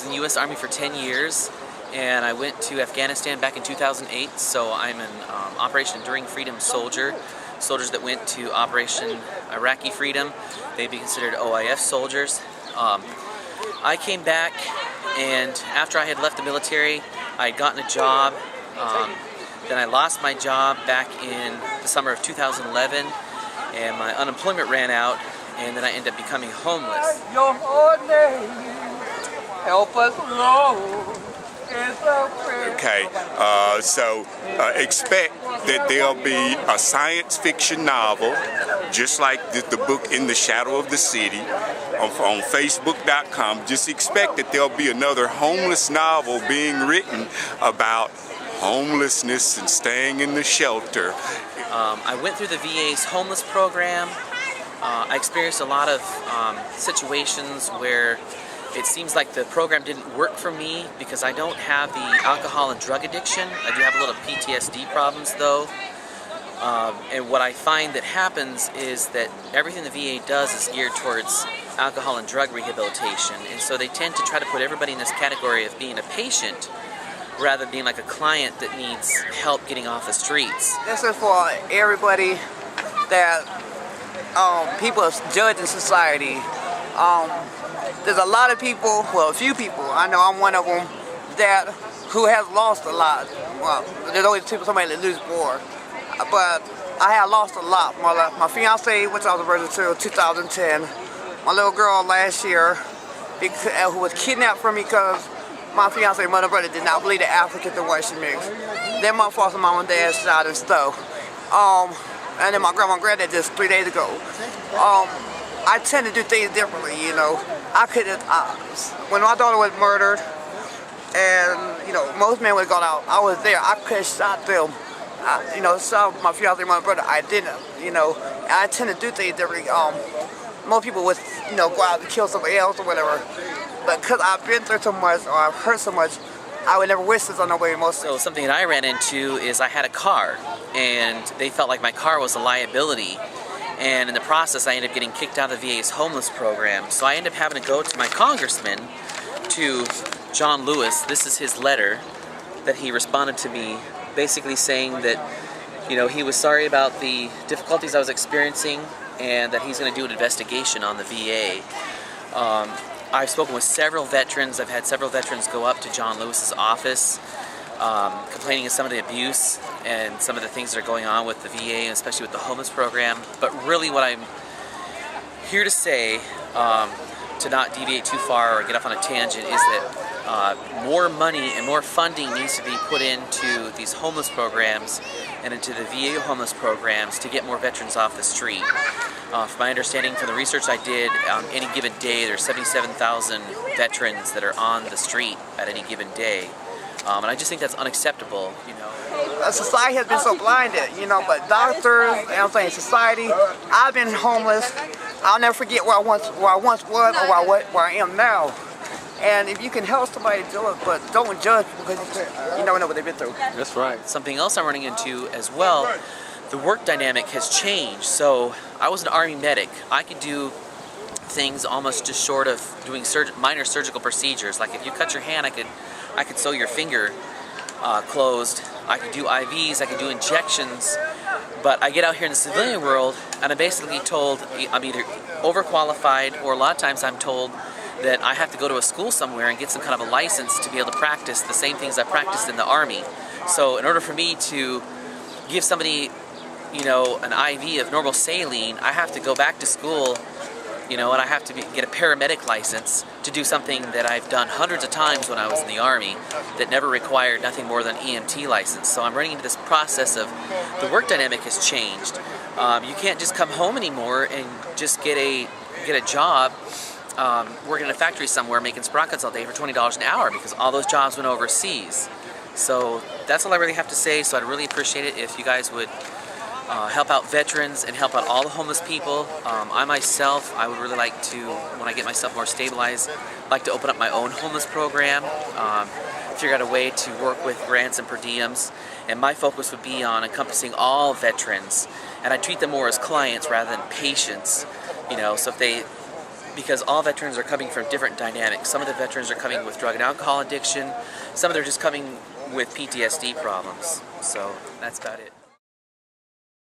in the U.S. Army for 10 years, and I went to Afghanistan back in 2008, so I'm an Operation Enduring Freedom soldier. Soldiers that went to Operation Iraqi Freedom, they'd be considered OIF soldiers. I came back, and after I had left the military, I had gotten a job. Then I lost my job back in the summer of 2011, and my unemployment ran out, and then I ended up becoming homeless. Your name, help us, Lord. Okay, so expect that there'll be a science fiction novel, just like the book In the Shadow of the City, on Facebook.com. Just expect that there'll be another homeless novel being written about homelessness and staying in the shelter. I went through the VA's homeless program. I experienced a lot of situations where it seems like the program didn't work for me because I don't have the alcohol and drug addiction. I do have a little PTSD problems though. And what I find that happens is that everything the VA does is geared towards alcohol and drug rehabilitation. And so they tend to try to put everybody in this category of being a patient rather than being like a client that needs help getting off the streets. This is for everybody that people judge in society. There's a lot of people, well, a few people, I know I'm one of them, who has lost a lot. Well, there's always somebody that loses more. But I have lost a lot. My fiance, which I was a virgin to, 2010. My little girl last year, who was kidnapped from me because my fiance mother and brother did not believe the African to what she mixed. Then my foster mom and dad shot and stuff. And then my grandma and granddad just 3 days ago. I tend to do things differently, you know. When my daughter was murdered, and, you know, most men would have gone out, I was there. I could have shot them. Shot my fiance and my brother. I didn't, you know. I tend to do things differently. Most people would, you know, go out and kill somebody else or whatever. But because I've been through so much, or I've hurt so much, I would never wish this on nobody most. So something that I ran into is I had a car, and they felt like my car was a liability. And in the process, I ended up getting kicked out of the VA's homeless program. So I ended up having to go to my congressman, to John Lewis. This is his letter that he responded to me, basically saying that, you know, he was sorry about the difficulties I was experiencing and that he's going to do an investigation on the VA. I've spoken with several veterans. I've had several veterans go up to John Lewis's office, complaining of some of the abuse and some of the things that are going on with the VA, especially with the homeless program. But really what I'm here to say, to not deviate too far or get off on a tangent, is that more money and more funding needs to be put into these homeless programs and into the VA homeless programs to get more veterans off the street. From my understanding, from the research I did, on any given day there's 77,000 veterans that are on the street at any given day. And I just think that's unacceptable, you know. Society has been so blinded, you know, but doctors, and I'm saying society, I've been homeless. I'll never forget where I once was or where I am now. And if you can help somebody do it, but don't judge because you never know what they've been through. That's right. Something else I'm running into as well, the work dynamic has changed. So I was an Army medic. I could do things almost just short of doing minor surgical procedures. Like if you cut your hand, I could sew your finger closed. I could do IVs, I could do injections, but I get out here in the civilian world and I'm basically told I'm either overqualified, or a lot of times I'm told that I have to go to a school somewhere and get some kind of a license to be able to practice the same things I practiced in the Army. So in order for me to give somebody, you know, an IV of normal saline, I have to go back to school, you know, and I have to get a paramedic license to do something that I've done hundreds of times when I was in the Army that never required nothing more than an EMT license. So I'm running into this process of the work dynamic has changed. You can't just come home anymore and just get a job working in a factory somewhere making sprockets all day for $20 an hour, because all those jobs went overseas. So that's all I really have to say. So I'd really appreciate it if you guys would help out veterans and help out all the homeless people. I myself, I would really like to, when I get myself more stabilized, like to open up my own homeless program, figure out a way to work with grants and per diems, and my focus would be on encompassing all veterans, and I treat them more as clients rather than patients, you know. So if they because all veterans are coming from different dynamics. Some of the veterans are coming with drug and alcohol addiction. Some of them are just coming with PTSD problems. So that's about it.